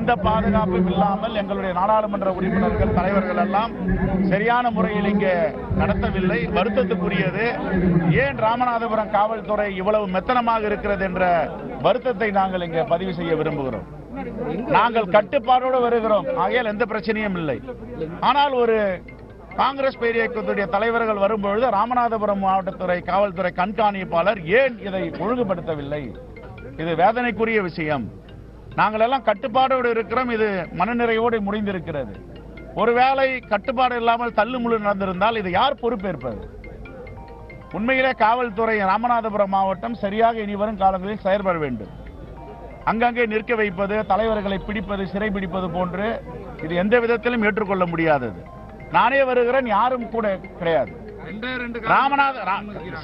எந்த பாதுகாப்பும் இல்லாமல் எங்களுடைய நாடாளுமன்ற உறுப்பினர்கள் தலைவர்கள் எல்லாம் சரியான முறையில் இங்கே நடத்தவில்லை. வருத்தத்துக்குரியது. ஏன் ராமநாதபுரம் காவல்துறை இவ்வளவு மெத்தனமாக இருக்கிறது என்ற வருத்தத்தை நாங்கள் இங்கே பதிவு செய்ய விரும்புகிறோம். நாங்கள் கட்டுப்பாடோடு வருகிறோம், ஆகையால் எந்த பிரச்சனையும் இல்லை. ஆனால் ஒரு காங்கிரஸ் பேரியக்கத்துடைய தலைவர்கள் வரும்பொழுது ராமநாதபுரம் மாவட்டத்துறை காவல்துறை கண்காணிப்பாளர் ஏன் இதை ஒழுங்குபடுத்தவில்லை? இது வேதனைக்குரிய விஷயம். நாங்கள் எல்லாம் கட்டுப்பாடோடு இருக்கிறோம். இது மனநிறைவோடு முடிந்திருக்கிறது. ஒருவேளை கட்டுப்பாடு இல்லாமல் தள்ளுமுள்ளு நடந்திருந்தால் இது யார் பொறுப்பேற்பது? உண்மையிலே காவல்துறை ராமநாதபுரம் மாவட்டம் சரியாக இனி வரும் காலங்களில் செயல்பட வேண்டும். அங்கங்கே நிற்க வைப்பது, தலைவர்களை பிடிப்பது, சிறை பிடிப்பது போன்று இது எந்த விதத்திலும் ஏற்றுக்கொள்ள முடியாதது. நானே வருகிறேன், யாரும் கூட கிடையாது.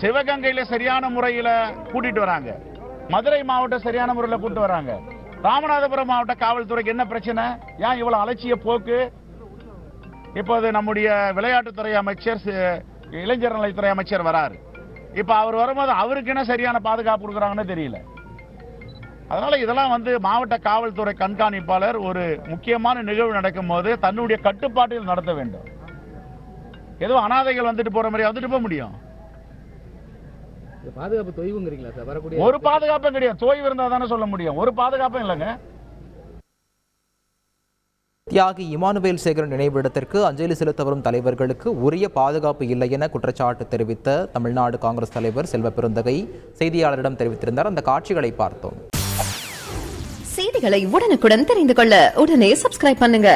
சிவகங்கையில சரியான முறையில கூட்டிட்டு வராங்க, மதுரை மாவட்டம் சரியான முறையில் கூட்டு வராங்க. ராமநாதபுரம் மாவட்ட காவல்துறைக்கு என்ன பிரச்சனை? ஏன் இவ்வளவு அலட்சிய போக்கு? இப்போது நம்முடைய விளையாட்டுத்துறை அமைச்சர், இளைஞர் நலத்துறை அமைச்சர் வராரு. இப்ப அவர் வரும்போது அவருக்கு என்ன சரியான பாதுகாப்பு கொடுக்குறாங்கன்னு தெரியல. அதனால இதெல்லாம் மாவட்ட காவல்துறை கண்காணிப்பாளர் ஒரு முக்கியமான நிகழ்வு நடக்கும் போது தன்னுடைய கட்டுப்பாட்டில் நடத்த வேண்டும். ஏதோ அனாதைகள் வந்துட்டு போற மாதிரி வந்துட்டு போக முடியும்? பாதுகாப்பு தொய்வுங்கிறீங்களா சார்? வரக்கூடிய ஒரு பாதுகாப்பும் கிடையாது. தொய்வு இருந்தா தானே சொல்ல முடியும். ஒரு பாதுகாப்பும் இல்லைங்க. தியாகி இமானுவேல் சேகரன் நினைவிடத்திற்கு அஞ்சலி செலுத்த வரும் தலைவர்களுக்கு உரிய பாதுகாப்பு இல்லை என குற்றச்சாட்டு தெரிவித்த தமிழ்நாடு காங்கிரஸ் தலைவர் செல்வ பெருந்தகை செய்தியாளரிடம் தெரிவித்திருந்தார். அந்த காட்சிகளை பார்த்தோம். செய்திகளை உடனுக்குடன் தெரிந்து கொள்ள உடனே சப்ஸ்கிரைப் பண்ணுங்க.